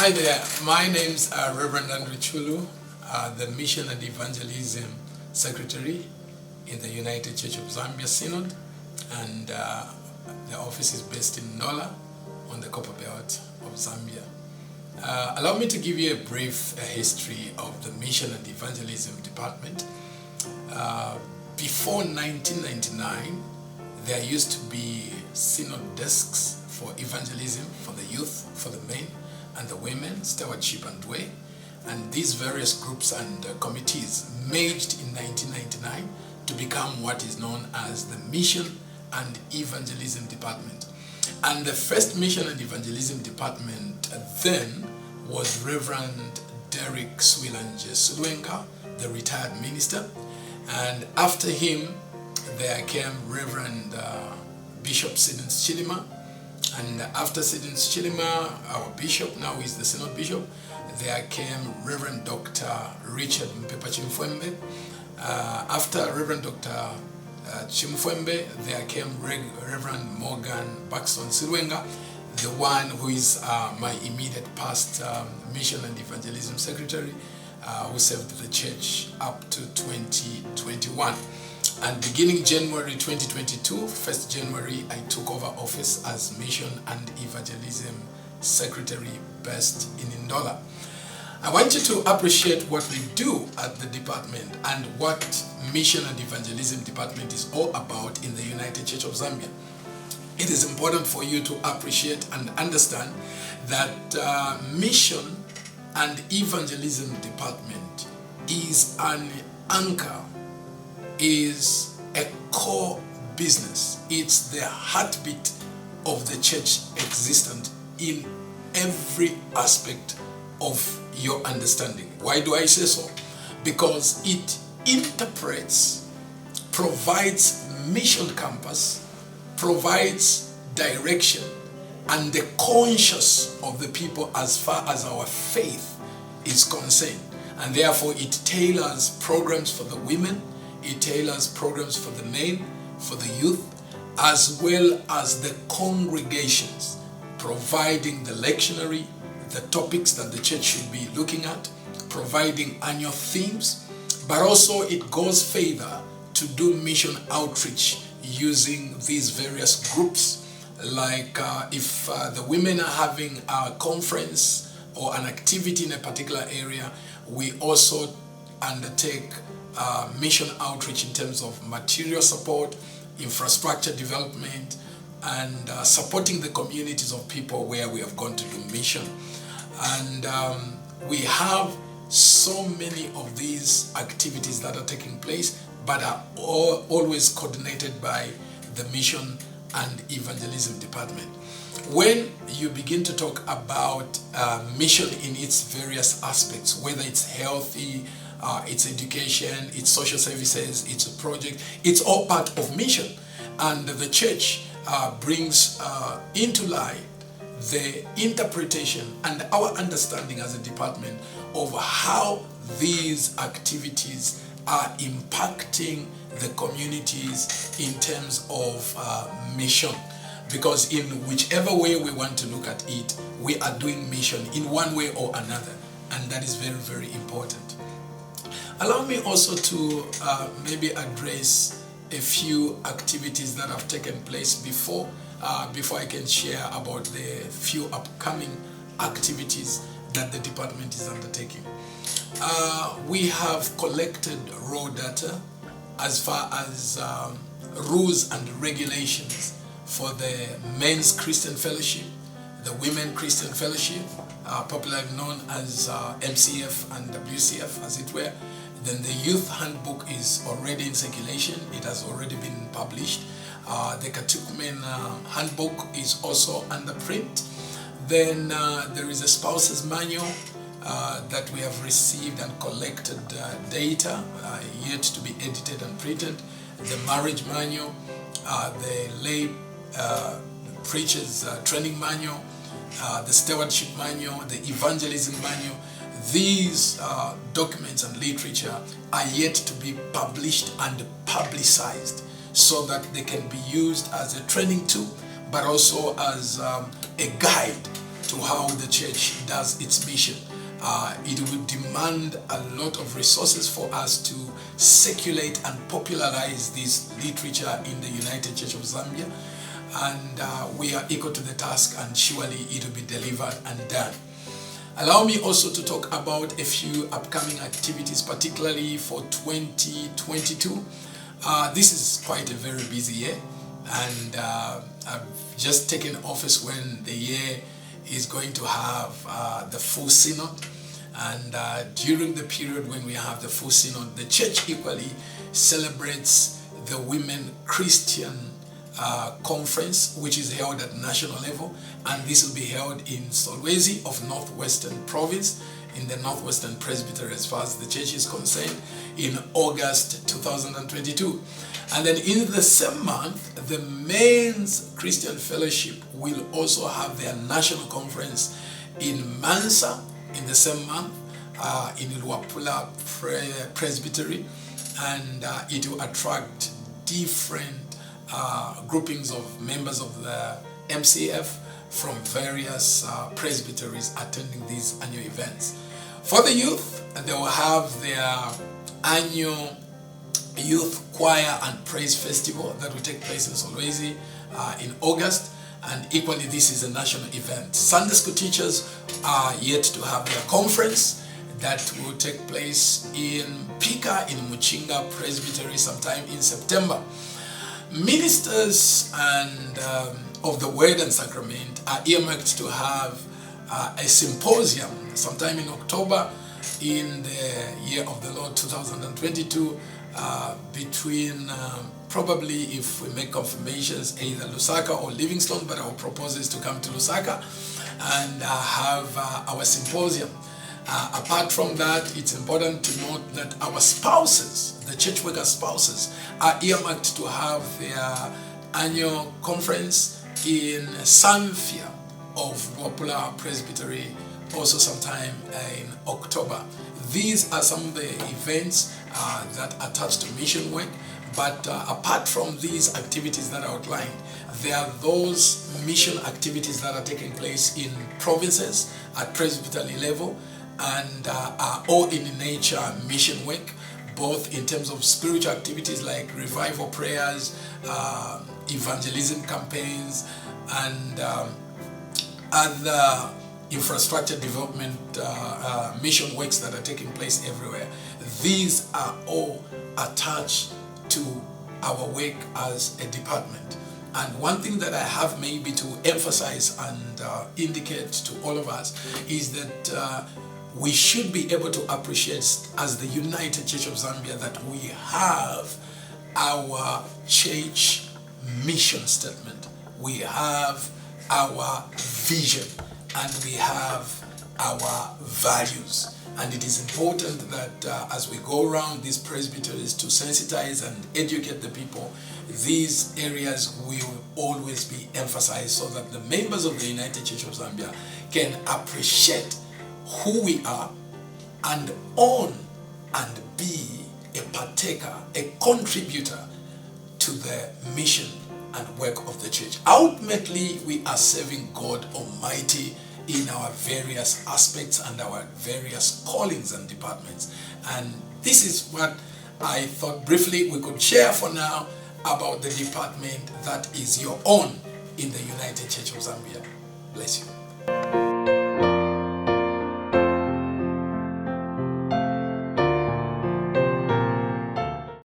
Hi there, my name's Reverend Chulu, the Mission and Evangelism Secretary in the United Church of Zambia Synod, and the office is based in Ndola on the Copperbelt of Zambia. Allow me to give you a brief history of the Mission and Evangelism Department. Before 1999, there used to be Synod desks for evangelism, for the youth, for the men and the women, Stewardship and Way, and these various groups and committees merged in 1999 to become what is known as the Mission and Evangelism Department. And the first Mission and Evangelism Department then was Reverend Derek Swilanje, the retired minister, and after him there came Reverend Bishop Sidens Chilima, and after Sidens Chilima, our bishop, now is the Synod Bishop, there came Reverend Dr. Richard Mpepa Chimfwembe. After Reverend Dr. Chimfwembe, there came Reverend Morgan Baxton Silwenga, the one who is my immediate past Mission and Evangelism Secretary, who served the church up to 2021. And beginning January 2022, 1st January, I took over office as Mission and Evangelism Secretary based in Ndola. I want you to appreciate what we do at the department and what Mission and Evangelism Department is all about in the United Church of Zambia. It is important for you to appreciate and understand that Mission and Evangelism Department is an anchor, is a core business. It's the heartbeat of the church existent in every aspect of your understanding. Why do I say so? Because it interprets, provides mission compass, provides direction and the conscience of the people as far as our faith is concerned. And therefore it tailors programs for the women, it tailors programs for the men, for the youth, as well as the congregations, providing the lectionary, the topics that the church should be looking at, providing annual themes, but also it goes further to do mission outreach using these various groups. Like if the women are having a conference or an activity in a particular area, we also undertake mission outreach in terms of material support, infrastructure development, and supporting the communities of people where we have gone to do mission. And we have so many of these activities that are taking place, but are always coordinated by the Mission and Evangelism Department. When you begin to talk about mission in its various aspects, whether it's healthy, it's education, it's social services, it's a project, it's all part of mission. And the church brings into light the interpretation and our understanding as a department of how these activities are impacting the communities in terms of mission. Because in whichever way we want to look at it, we are doing mission in one way or another, and that is very, very important. Allow me also to maybe address a few activities that have taken place before I can share about the few upcoming activities that the department is undertaking. We have collected raw data as far as rules and regulations for the Men's Christian Fellowship, the Women Christian Fellowship, popularly known as MCF and WCF as it were. Then the Youth Handbook is already in circulation. It has already been published. The Catechumen Handbook is also under print. Then there is a Spouse's Manual that we have received and collected data yet to be edited and printed. The Marriage Manual, the Lay Preachers Training Manual, the Stewardship Manual, the Evangelism Manual. These documents and literature are yet to be published and publicized so that they can be used as a training tool, but also as a guide to how the church does its mission. It will demand a lot of resources for us to circulate and popularize this literature in the United Church of Zambia, and we are equal to the task, and surely it will be delivered and done. Allow me also to talk about a few upcoming activities, particularly for 2022. This is quite a very busy year, and I've just taken office when the year is going to have the full synod. And during the period when we have the full synod, the church equally celebrates the Women Christian Conference, which is held at national level, and this will be held in Solwezi of Northwestern Province, in the Northwestern Presbytery as far as the church is concerned, in August 2022. And then in the same month, the Men's Christian Fellowship will also have their national conference in Mansa in the same month, in Luapula Presbytery, and it will attract different groupings of members of the MCF from various presbyteries attending these annual events. For the youth, they will have their annual Youth Choir and Praise Festival that will take place in Solwezi in August. And equally, this is a national event. Sunday school teachers are yet to have their conference that will take place in Pika in Muchinga Presbytery sometime in September. Ministers and of the Word and Sacrament are earmarked to have a symposium sometime in October in the year of the Lord 2022 between probably, if we make confirmations, either Lusaka or Livingstone, but our proposal is to come to Lusaka and have our symposium. Apart from that, it's important to note that our spouses, the church worker spouses, are earmarked to have their annual conference in Sanfia of Wapula Presbytery, also sometime in October. These are some of the events that are attached to mission work. But apart from these activities that are outlined, there are those mission activities that are taking place in provinces at presbytery level, and are all in nature mission work, both in terms of spiritual activities like revival prayers, evangelism campaigns, and other infrastructure development mission works that are taking place everywhere. These are all attached to our work as a department. And one thing that I have maybe to emphasize and indicate to all of us is that we should be able to appreciate as the United Church of Zambia that we have our church mission statement, we have our vision, and we have our values. And it is important that as we go around these presbyteries to sensitize and educate the people, these areas will always be emphasized so that the members of the United Church of Zambia can appreciate who we are and own and be a partaker, a contributor to the mission and work of the church. Ultimately, we are serving God Almighty in our various aspects and our various callings and departments. And this is what I thought briefly we could share for now about the department that is your own in the United Church of Zambia. Bless you.